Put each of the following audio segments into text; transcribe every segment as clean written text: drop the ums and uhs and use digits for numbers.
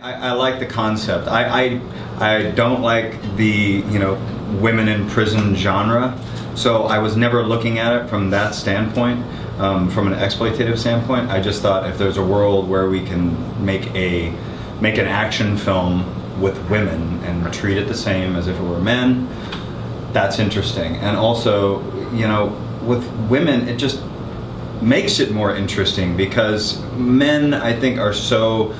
I like the concept. I don't like the, you know, women in prison genre, so I was never looking at it from that standpoint, from an exploitative standpoint. I just thought if there's a world where we can make an action film with women and treat it the same as if it were men, that's interesting. And also, you know, with women, it just makes it more interesting because men, I think, are so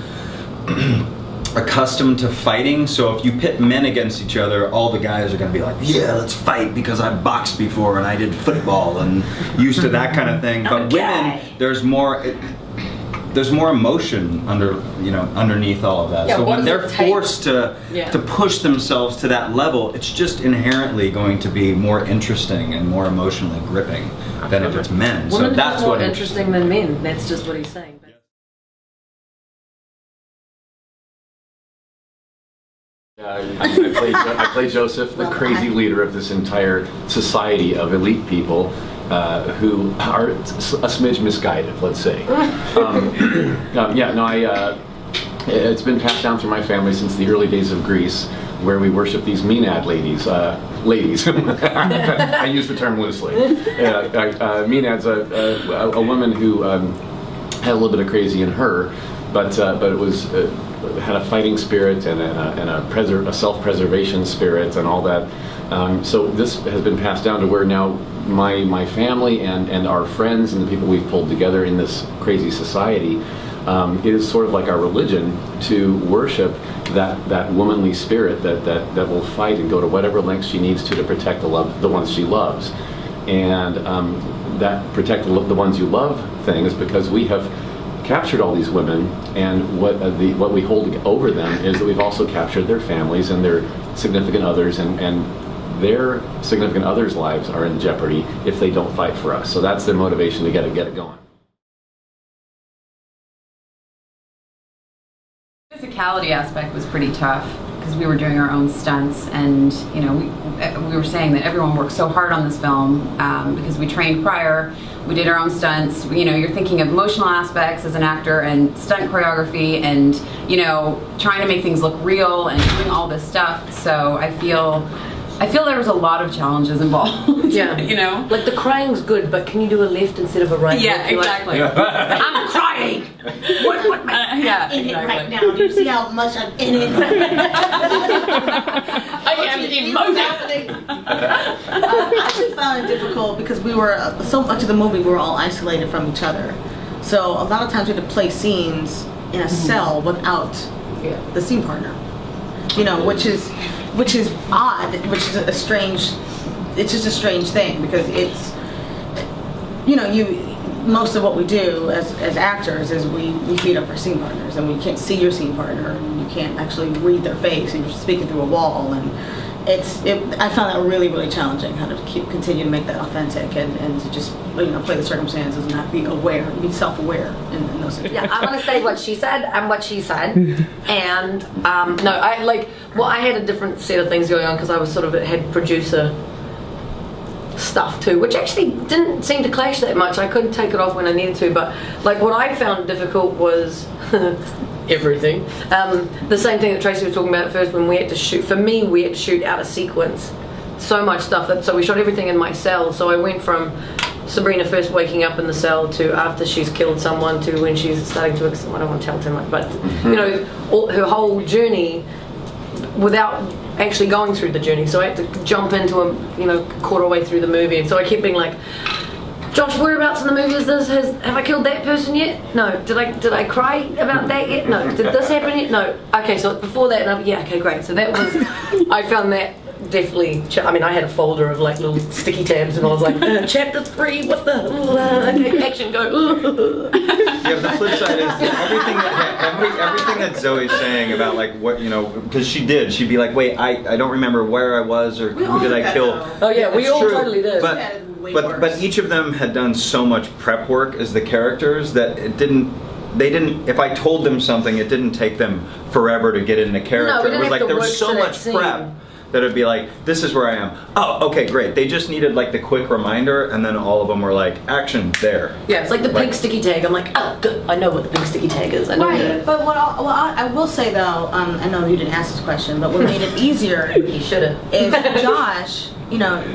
accustomed to fighting, so if you pit men against each other, all the guys are going to be like, yeah, let's fight because I boxed before and I did football and used to that kind of thing. But women, there's more emotion underneath all of that. Yeah, so when they're forced to push themselves to that level, it's just inherently going to be more interesting and more emotionally gripping than if it's men. Women so that's more interesting than men. That's just what he's saying. I play Joseph, the crazy leader of this entire society of elite people who are a smidge misguided, let's say. It's been passed down through my family since the early days of Greece, where we worship these Maenad ladies. Ladies. I use the term loosely. Maenad's a woman who had a little bit of crazy in her, but it was had a fighting spirit and a self-preservation spirit and all that. So this has been passed down to where now my family and our friends and the people we've pulled together in this crazy society, it is sort of like our religion to worship that womanly spirit that will fight and go to whatever lengths she needs to protect the ones she loves. And that protect the ones you love thing is because we have captured all these women, and what we hold over them is that we've also captured their families and their significant others, and their significant others' lives are in jeopardy if they don't fight for us. So that's their motivation to get it going. The physicality aspect was pretty tough because we were doing our own stunts, and you know we were saying that everyone worked so hard on this film because we trained prior. We did our own stunts. You know, you're thinking of emotional aspects as an actor and stunt choreography and, you know, trying to make things look real and doing all this stuff. So I feel there was a lot of challenges involved. Yeah. You know? Like the crying's good, but can you do a left instead of a right? Yeah, exactly. I'm crying! What yeah, in it right now. Do you see how much I'm in it? I am emotive! I actually found it difficult because we were, so much of the movie, we were all isolated from each other. So a lot of times we had to play scenes in a cell without the scene partner. You know, which is odd, which is a strange, it's just a strange thing because it's, you know, most of what we do as actors is we feed up our scene partners, and we can't see your scene partner, and you can't actually read their face, and you're speaking through a wall, and I found that really, really challenging, how to continue to make that authentic and to just, you know, play the circumstances and not be aware, be self-aware in those situations. Yeah, I want to say what she said and what she said, and no, I had a different set of things going on because I was sort of had producer stuff too, which actually didn't seem to clash that much. I couldn't take it off when I needed to, but like what I found difficult was everything. The same thing that Tracie was talking about at first when we had to shoot. For me, we had to shoot out of sequence. So much stuff so we shot everything in my cell. So I went from Sabrina first waking up in the cell to after she's killed someone to when she's starting to. I don't want to tell too much, but you know, her whole journey without actually going through the journey. So I had to jump into a quarter way through the movie, and so I kept being like, Josh, whereabouts in the movie is this? Have I killed that person yet? No. Did I cry about that yet? No. Did this happen yet? No. Okay, so before that, yeah, okay, great. So that was, I found that definitely, I mean, I had a folder of like little sticky tabs, and I was like, chapter 3, what the, okay, action, go. Yeah, the flip side is everything that Zoe's saying about like what, you know, because she'd be like, wait, I don't remember where I was or who did I kill. Oh yeah, we all totally did. But way worse. But each of them had done so much prep work as the characters that they didn't, if I told them something, it didn't take them forever to get into character. No, we it didn't was have like to there was work so to that much scene. prep that it'd be like, this is where I am. Oh, okay, great. They just needed like the quick reminder, and then all of them were like, action, there. Yeah, it's like the pink sticky tag. I'm like, oh, good. I know what the pink sticky tag is. I know Right, that. but I will say though, I know you didn't ask this question, but what made it easier You should have. is Josh,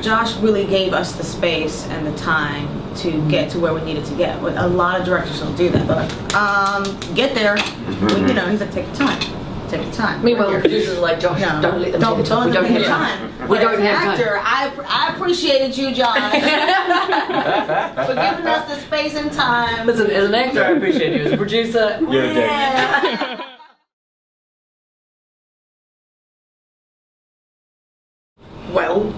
Josh really gave us the space and the time to get to where we needed to get. A lot of directors don't do that. They're like, get there. He's like, take your time. Take your time. Meanwhile, the We're here. producers are like, Josh, don't let them take the time. We don't have time. We But don't as an have actor, time. I appreciated you, Josh, for giving us the space and time. Listen, as an actor, I appreciate you. As a producer, You're a dick. Yeah. well,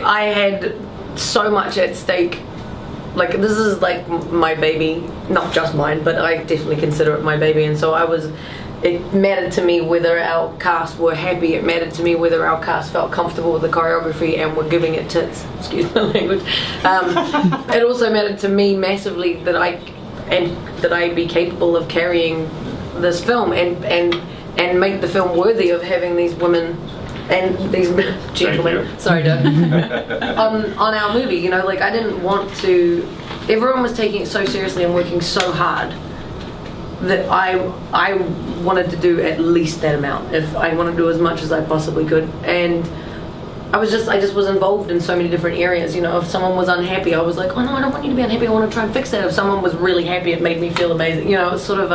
I had so much at stake. Like, this is like my baby, not just mine, but I definitely consider it my baby. And so it mattered to me whether our cast were happy. It mattered to me whether our cast felt comfortable with the choreography and were giving it tits. Excuse my language. It also mattered to me massively that I be capable of carrying this film and make the film worthy of having these women and these gentlemen, sorry, Doug, on our movie. I didn't want to. Everyone was taking it so seriously and working so hard that I wanted to do at least that amount. If I wanted to do as much as I possibly could, and I just was involved in so many different areas. If someone was unhappy, I was like, oh no, I don't want you to be unhappy. I want to try and fix that. If someone was really happy, it made me feel amazing. It's sort of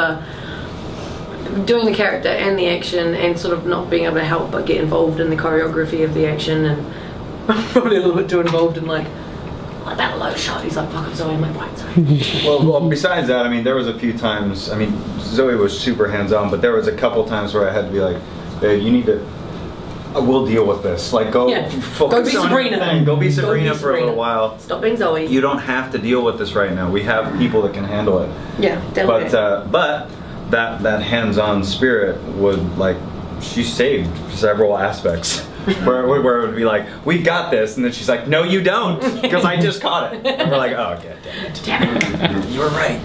doing the character and the action, and sort of not being able to help but get involved in the choreography of the action, and probably a little bit too involved in like that low shot. He's like, fuck, I'm Zoe, I'm like, right, sorry. Well, besides that, there was a few times, Zoe was super hands-on, but there was a couple times where I had to be like, babe, you need to, we'll deal with this. Like, go focus Go be on Sabrina. your thing. Go be Sabrina for a Sabrina. little while. Stop being Zoe. You don't have to deal with this right now. We have people that can handle it. Yeah, definitely. But that hands-on spirit would, like, she saved several aspects where it would be like, we've got this, and then she's like, no you don't, because I just caught it. And we're like, oh, okay, damn it. You were right.